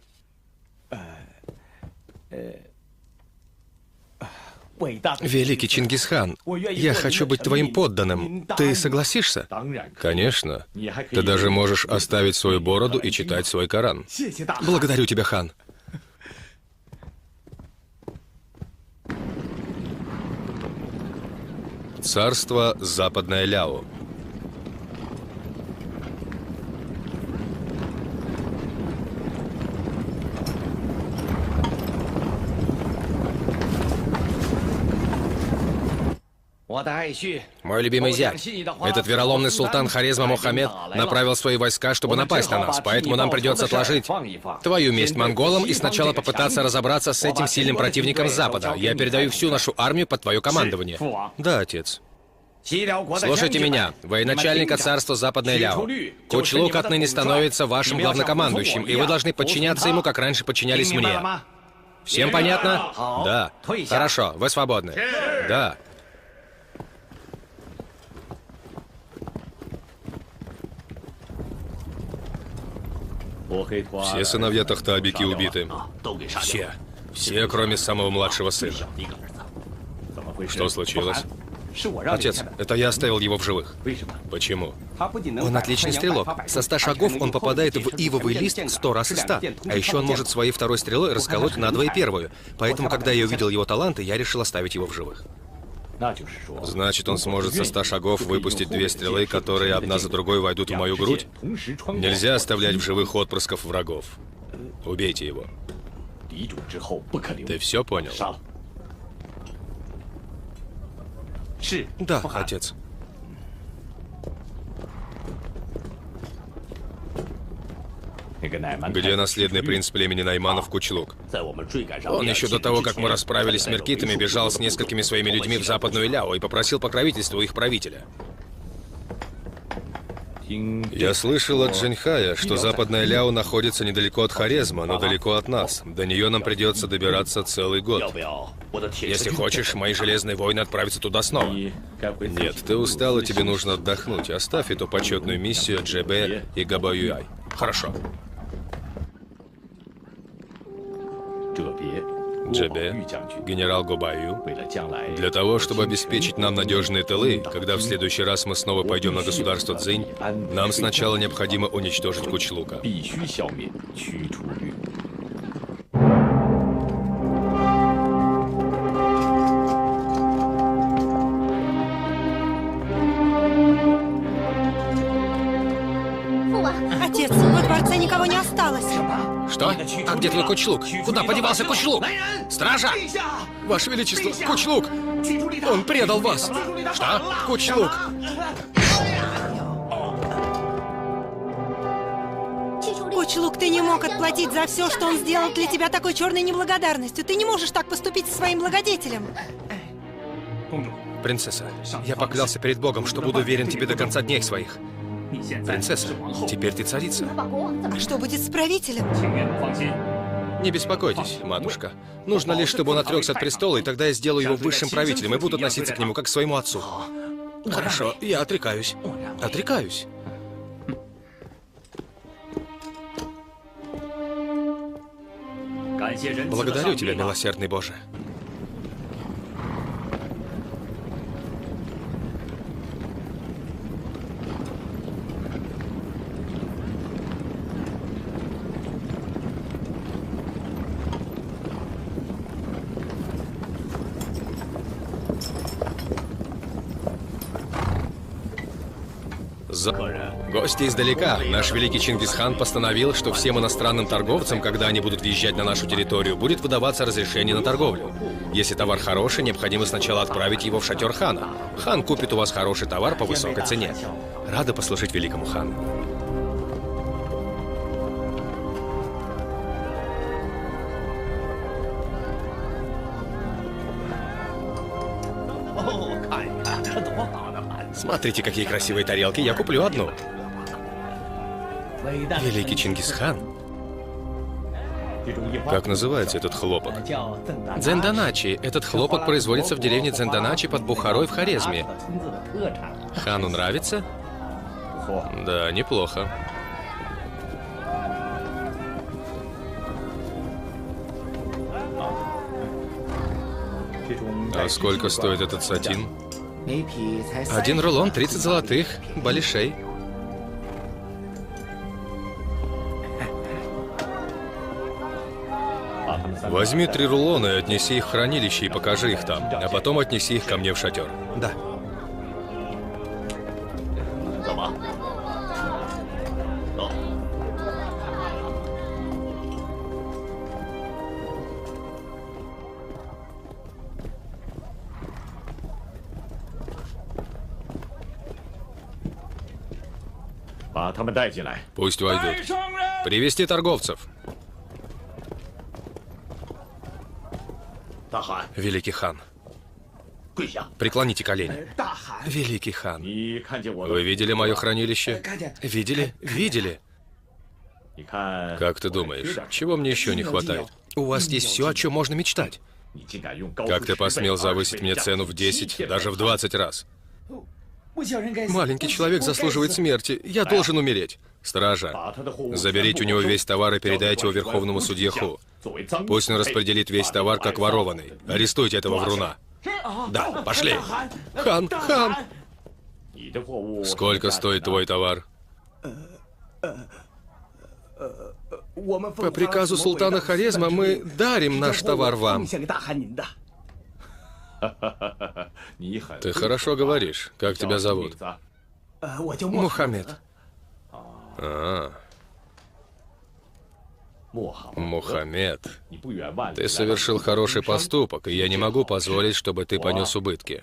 Великий Чингисхан, я хочу быть твоим подданным. Ты согласишься? Конечно. Ты даже можешь оставить свою бороду и читать свой Коран. Благодарю тебя, хан. Царство Западное Ляо. Мой любимый зять, этот вероломный султан Хорезма Мухаммед направил свои войска, чтобы напасть на нас, поэтому нам придется отложить твою месть монголам и сначала попытаться разобраться с этим сильным противником с запада. Я передаю всю нашу армию под твое командование. Да, отец. Слушайте меня, военачальника царства Западное Ляо. Кучлук отныне становится вашим главнокомандующим, и вы должны подчиняться ему, как раньше подчинялись мне. Всем понятно? Да. Хорошо, вы свободны. Да. Все сыновья Тахтабики убиты. Все. Все, кроме самого младшего сына. Что случилось? Отец, это я оставил его в живых. Почему? Он отличный стрелок. Со 100 шагов он попадает в ивовый лист 100 раз из 100. А еще он может своей второй стрелой расколоть надвое первую. Поэтому, когда я увидел его таланты, я решил оставить его в живых. Значит, он сможет со 100 шагов выпустить 2 стрелы, которые одна за другой войдут в мою грудь? Нельзя оставлять в живых отпрысков врагов. Убейте его. Ты все понял? Да, отец. Где наследный принц племени Найманов Кучлук? Он еще до того, как мы расправились с меркитами, бежал с несколькими своими людьми в Западную Ляо и попросил покровительства у их правителя. Я слышал от Джинхая, что Западная Ляо находится недалеко от Хорезма, но далеко от нас. До нее нам придется добираться целый год. Если хочешь, мои железные воины отправятся туда снова. Нет, ты устал, и тебе нужно отдохнуть. Оставь эту почетную миссию Джебе и Габаюай. Хорошо. Джебе, генерал Гобаю, для того, чтобы обеспечить нам надежные тылы, когда в следующий раз мы снова пойдем на государство Цзинь, нам сначала необходимо уничтожить Кучлука. Отец, во дворце никого не осталось. Что? А где твой Кучлук? Куда подевался Кучлук? Стража! Ваше Величество, Кучлук! Он предал вас! Что? Кучлук! Кучлук, ты не мог отплатить за все, что он сделал для тебя такой черной неблагодарностью. Ты не можешь так поступить со своим благодетелем. Принцесса, я поклялся перед Богом, что буду верен тебе до конца дней своих. Принцесса, теперь ты царица. А что будет с правителем? Не беспокойтесь, матушка. Нужно лишь, чтобы он отрекся от престола, и тогда я сделаю его высшим правителем и буду относиться к нему как к своему отцу. Хорошо, я отрекаюсь. Отрекаюсь. Благодарю тебя, милосердный Боже. Гости издалека. Наш великий Чингисхан постановил, что всем иностранным торговцам, когда они будут въезжать на нашу территорию, будет выдаваться разрешение на торговлю. Если товар хороший, необходимо сначала отправить его в шатер хана. Хан купит у вас хороший товар по высокой цене. Рада послужить великому хану. Смотрите, какие красивые тарелки. Я куплю одну. Великий Чингисхан. Как называется этот хлопок? Дзенданачи. Этот хлопок производится в деревне Дзенданачи под Бухарой в Хорезме. Хану нравится? Да, неплохо. А сколько стоит этот сатин? 1 рулон, 30 золотых, балишей. Возьми 3 рулона и отнеси их в хранилище и покажи их там, а потом отнеси их ко мне в шатер. Да. Пусть войдут. Привести торговцев. Великий хан. Преклоните колени. Великий хан. Вы видели мое хранилище? Видели? Видели? Как ты думаешь, чего мне еще не хватает? У вас есть все, о чем можно мечтать. Как ты посмел завысить мне цену в 10, даже в 20 раз? Маленький человек заслуживает смерти. Я должен умереть. Стража, заберите у него весь товар и передайте его верховному судье Ху. Пусть он распределит весь товар как ворованный. Арестуйте этого вруна. Да, пошли. Хан, хан! Сколько стоит твой товар? По приказу султана Хорезма мы дарим наш товар вам. Ты хорошо говоришь. Как тебя зовут? Мухаммед. Мухаммед, ты совершил хороший поступок, и я не могу позволить, чтобы ты понес убытки.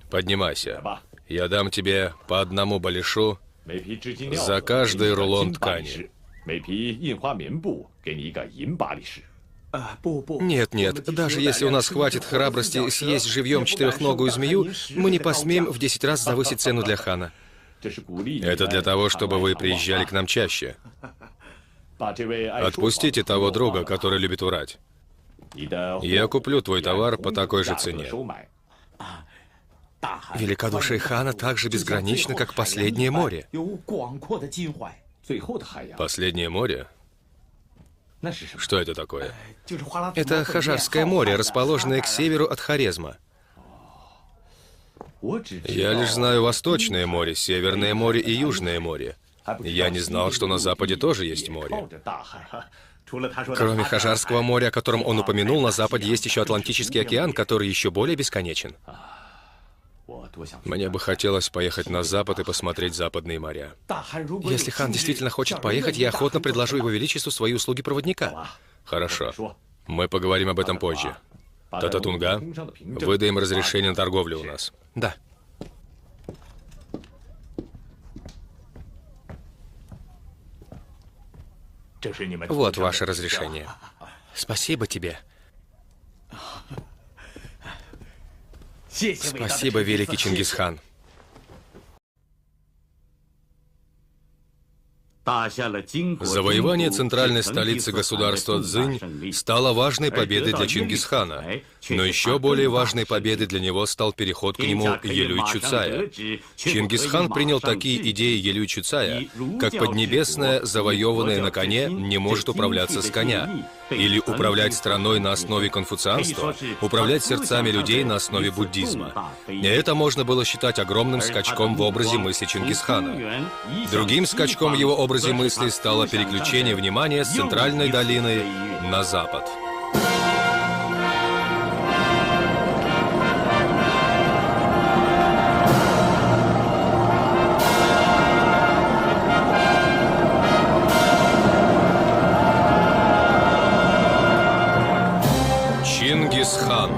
Поднимайся. Я дам тебе по 1 балишу за каждый рулон ткани. Нет, нет, даже если у нас хватит храбрости съесть живьем 4-ногую змею, мы не посмеем в 10 раз завысить цену для хана. Это для того, чтобы вы приезжали к нам чаще. Отпустите того друга, который любит врать. Я куплю твой товар по такой же цене. Великодушие хана так же безгранично, как последнее море. Последнее море? Что это такое? Это Хаджарское море, расположенное к северу от Хорезма. Я лишь знаю Восточное море, Северное море и Южное море. Я не знал, что на Западе тоже есть море. Кроме Хаджарского моря, о котором он упомянул, на Западе есть еще Атлантический океан, который еще более бесконечен. Мне бы хотелось поехать на Запад и посмотреть западные моря. Если хан действительно хочет поехать, я охотно предложу его величеству свои услуги проводника. Хорошо. Мы поговорим об этом позже. Тататунга, выдаем разрешение на торговлю у нас. Да. Вот ваше разрешение. Спасибо тебе. Спасибо, великий Чингисхан. Завоевание центральной столицы государства Цзинь стало важной победой для Чингисхана, но еще более важной победой для него стал переход к нему Елюй Чуцая. Чингисхан принял такие идеи Елюй Чуцая, как Поднебесная, завоеванная на коне, не может управляться с коня, или управлять страной на основе конфуцианства, управлять сердцами людей на основе буддизма. И это можно было считать огромным скачком в образе мысли Чингисхана. Другим скачком в его образе мысли стало переключение внимания с центральной долины на запад. Чингисхан.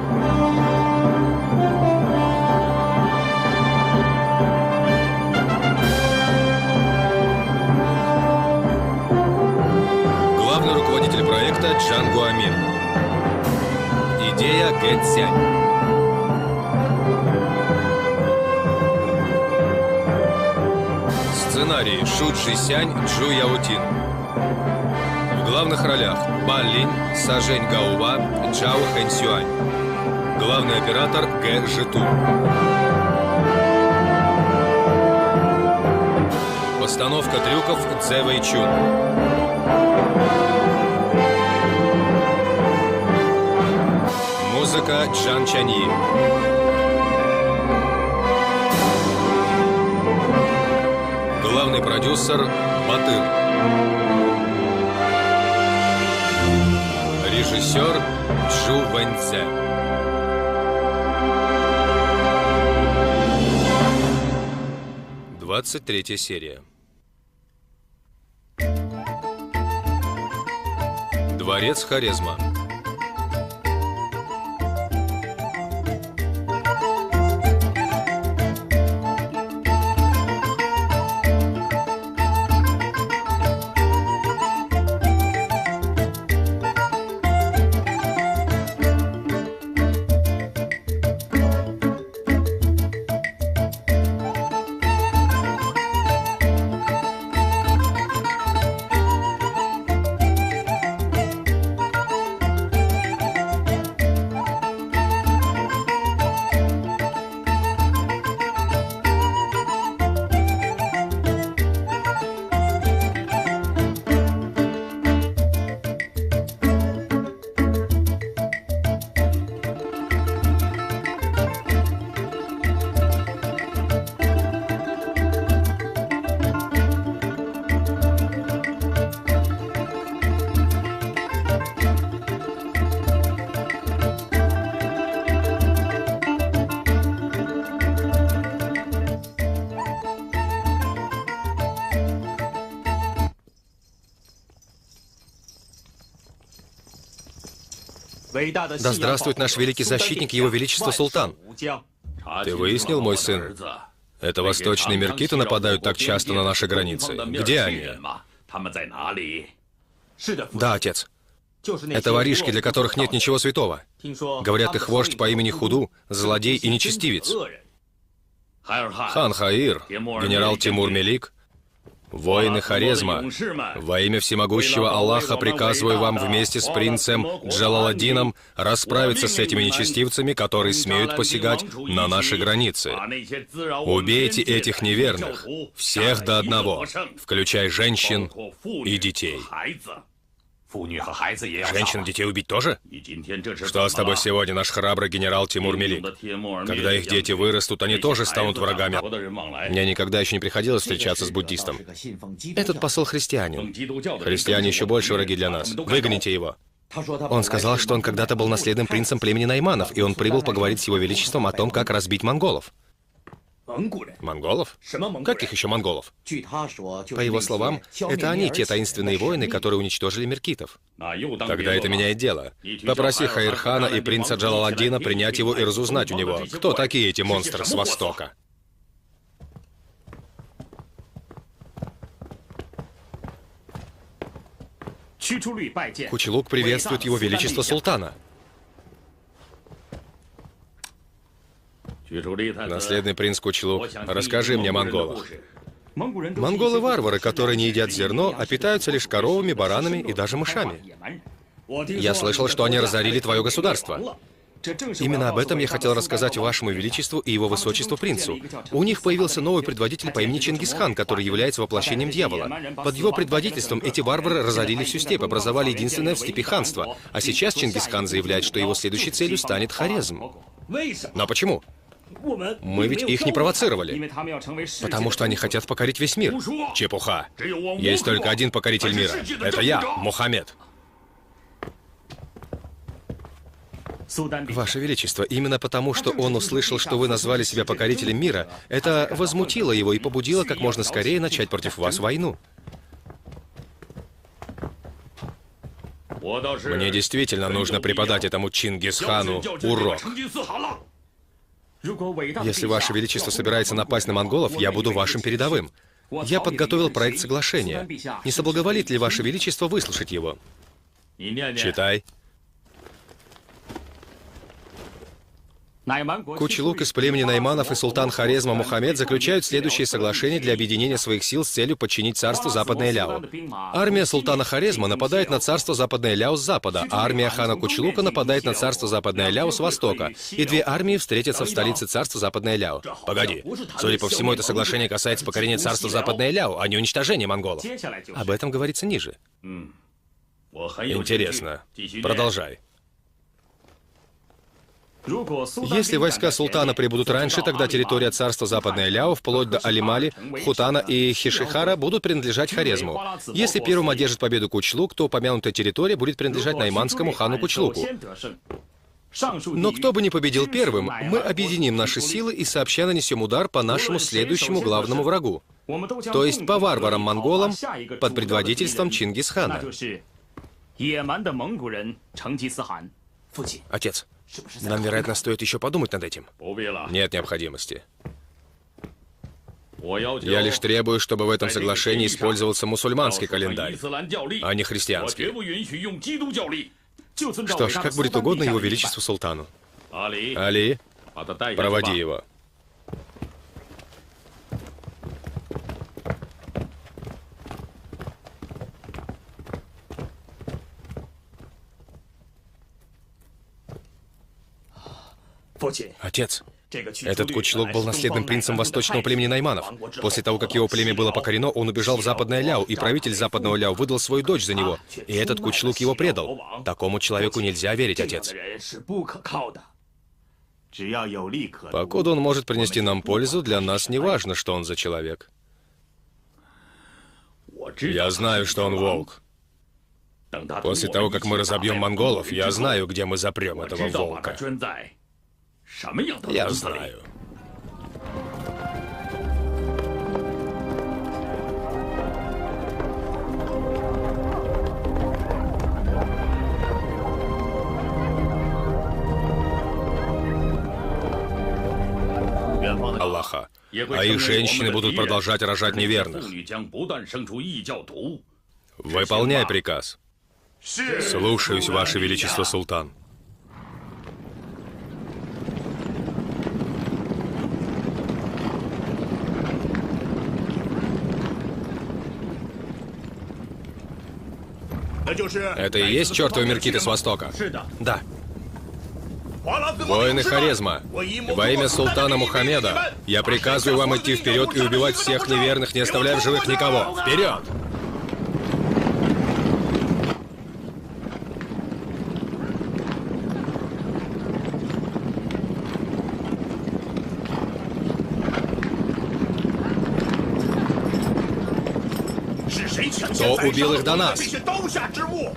Главный руководитель проекта Чжан Гуамин. Идея Гэ Цянь. Сценарий Шу Чжисянь, Чжу Яотин. В главных ролях Ба Линь, Са Жень Гаува, Чжао Хэньсюань. Главный оператор Гэ Житу. Постановка трюков Цзэ Вэйчун. Музыка Чжан Чаньи. Главный продюсер Батыр. Режиссер Чжу Вэньцзе. Двадцать третья серия. Дворец Хорезма. Да здравствует наш великий защитник, его величество султан. Ты выяснил, мой сын? Это восточные меркиты нападают так часто на наши границы. Где они? Да, отец. Это воришки, для которых нет ничего святого. Говорят, их вождь по имени Худу – злодей и нечестивец. Хан Хаир, генерал Тимур Мелик, воины Хорезма, во имя всемогущего Аллаха приказываю вам вместе с принцем Джалаладдином расправиться с этими нечестивцами, которые смеют посягать на наши границы. Убейте этих неверных, всех до одного, включая женщин и детей. Женщин и детей убить тоже? Что с тобой сегодня, наш храбрый генерал Тимур Мелик? Когда их дети вырастут, они тоже станут врагами. Мне никогда еще не приходилось встречаться с буддистом. Этот посол христианин. Христиане еще больше враги для нас. Выгоните его. Он сказал, что он когда-то был наследным принцем племени Найманов, и он прибыл поговорить с его величеством о том, как разбить монголов. Монголов? Каких еще монголов? По его словам, это они, те таинственные воины, которые уничтожили меркитов. Тогда это меняет дело. Попроси Хаирхана и принца Джалаладдина принять его и разузнать у него, кто такие эти монстры с Востока. Кучелук приветствует его величество султана. Наследный принц Кучелук, расскажи мне о монголах. Монголы-варвары, которые не едят зерно, а питаются лишь коровами, баранами и даже мышами. Я слышал, что они разорили твое государство. Именно об этом я хотел рассказать вашему величеству и его высочеству принцу. У них появился новый предводитель по имени Чингисхан, который является воплощением дьявола. Под его предводительством эти варвары разорили всю степь, образовали единственное в степи ханство. А сейчас Чингисхан заявляет, что его следующей целью станет Хорезм. Но почему? Мы ведь их не провоцировали. Потому что они хотят покорить весь мир. Чепуха. Есть только один покоритель мира. Это я, Мухаммед. Ваше Величество, именно потому, что он услышал, что вы назвали себя покорителем мира, это возмутило его и побудило как можно скорее начать против вас войну. Мне действительно нужно преподать этому Чингисхану урок. Если Ваше Величество собирается напасть на монголов, я буду вашим передовым. Я подготовил проект соглашения. Не соблаговолит ли Ваше Величество выслушать его? Читай. Кучелук из племени Найманов и султан Хорезма Мухаммед заключают следующее соглашение для объединения своих сил с целью подчинить царству Западное Ляо. Армия султана Хорезма нападает на царство Западное Ляо с запада, а армия хана Кучелука нападает на царство Западное Ляо с востока, и две армии встретятся в столице царства Западное Ляо. Погоди, судя по всему, это соглашение касается покорения царства Западное Ляо, а не уничтожения монголов. Об этом говорится ниже. Интересно. Продолжай. Если войска султана прибудут раньше, тогда территория царства Западное Ляо, вплоть до Алимали, Хутана и Хишихара, будут принадлежать Хорезму. Если первым одержит победу Кучлук, то упомянутая территория будет принадлежать найманскому хану Кучлуку. Но кто бы ни победил первым, мы объединим наши силы и сообща нанесем удар по нашему следующему главному врагу, то есть по варварам-монголам под предводительством Чингисхана. Отец, нам, вероятно, стоит еще подумать над этим. Нет необходимости. Я лишь требую, чтобы в этом соглашении использовался мусульманский календарь, а не христианский. Что ж, как будет угодно его величеству султану. Али, проводи его. Отец, этот Кучлук был наследным принцем восточного племени Найманов. После того, как его племя было покорено, он убежал в Западное Ляо, и правитель Западного Ляо выдал свою дочь за него. И этот Кучлук его предал. Такому человеку нельзя верить, отец. Покуда он может принести нам пользу, для нас не важно, что он за человек. Я знаю, что он волк. После того, как мы разобьем монголов, я знаю, где мы запрем этого волка. Я знаю. Аллаха. А их женщины будут продолжать рожать неверных. Выполняй приказ. Слушаюсь, Ваше Величество, султан. Это и есть чертовы меркиты с востока? Да. Воины Хорезма, во имя султана Мухаммеда, я приказываю вам идти вперед и убивать всех неверных, не оставляя в живых никого. Вперед! Кто убил их до нас?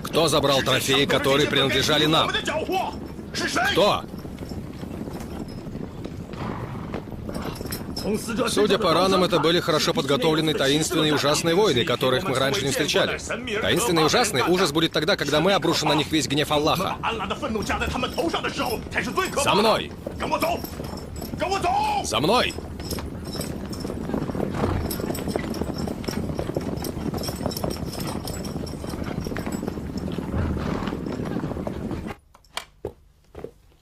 Кто забрал трофеи, которые принадлежали нам? Кто? Судя по ранам, это были хорошо подготовленные таинственные и ужасные войны, которых мы раньше не встречали. Таинственный и ужасный ужас будет тогда, когда мы обрушим на них весь гнев Аллаха. За мной! За мной!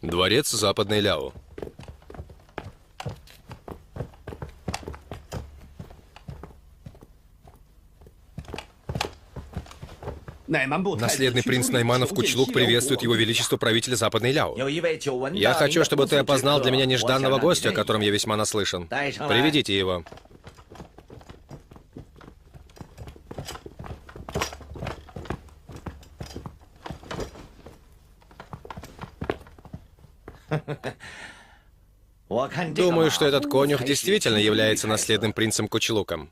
Дворец Западное Ляо. Наследный принц Найманов Кучлук приветствует его величество правителя Западной Ляо. Я хочу, чтобы ты опознал для меня нежданного гостя, о котором я весьма наслышан. Приведите его. Думаю, что этот конюх действительно является наследным принцем Кучлуком.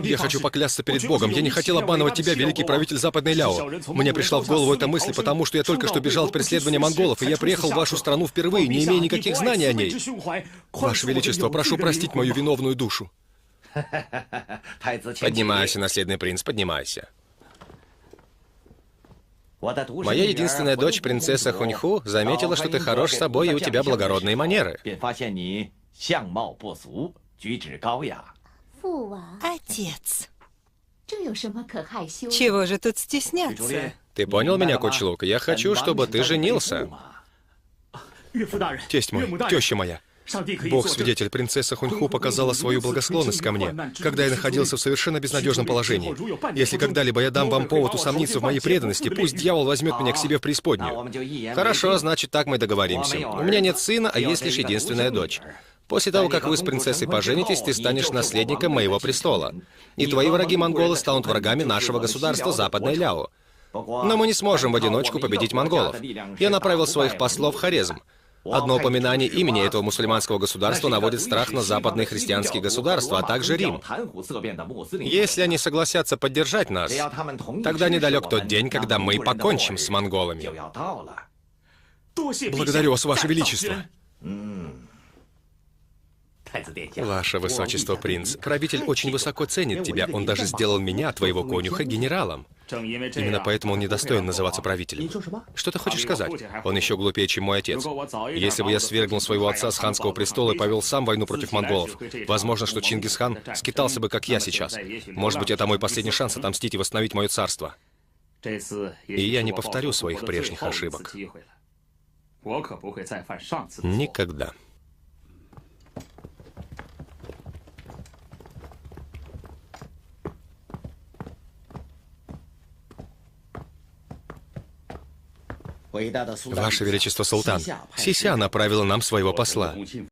Я хочу поклясться перед Богом. Я не хотел обманывать тебя, великий правитель Западной Ляо. Мне пришла в голову эта мысль, потому что я только что бежал от преследования монголов, и я приехал в вашу страну впервые, не имея никаких знаний о ней. Ваше Величество, прошу простить мою виновную душу. Поднимайся, наследный принц, поднимайся. Моя единственная дочь, принцесса Хуньху, заметила, что ты хорош собой, и у тебя благородные манеры. Отец, чего же тут стесняться? Ты понял меня, Кучлук? Я хочу, чтобы ты женился. Тесть мой, теща моя. Бог свидетель, принцесса Хуньху показала свою благосклонность ко мне, когда я находился в совершенно безнадежном положении. Если когда-либо я дам вам повод усомниться в моей преданности, пусть дьявол возьмет меня к себе в преисподнюю. Хорошо, значит, так мы договоримся. У меня нет сына, а есть лишь единственная дочь. После того, как вы с принцессой поженитесь, ты станешь наследником моего престола. И твои враги-монголы станут врагами нашего государства Западной Ляо. Но мы не сможем в одиночку победить монголов. Я направил своих послов в Хорезм. Одно упоминание имени этого мусульманского государства наводит страх на западные христианские государства, а также Рим. Если они согласятся поддержать нас, тогда недалек тот день, когда мы покончим с монголами. Благодарю вас, Ваше Величество. Ваше Высочество, принц, правитель очень высоко ценит тебя. Он даже сделал меня, твоего конюха, генералом. Именно поэтому он недостоин называться правителем. Что ты хочешь сказать? Он еще глупее, чем мой отец. Если бы я свергнул своего отца с ханского престола и повел сам войну против монголов, возможно, что Чингисхан скитался бы, как я сейчас. Может быть, это мой последний шанс отомстить и восстановить мое царство. И я не повторю своих прежних ошибок. Никогда. Ваше Величество, султан, Сися направила нам своего посла.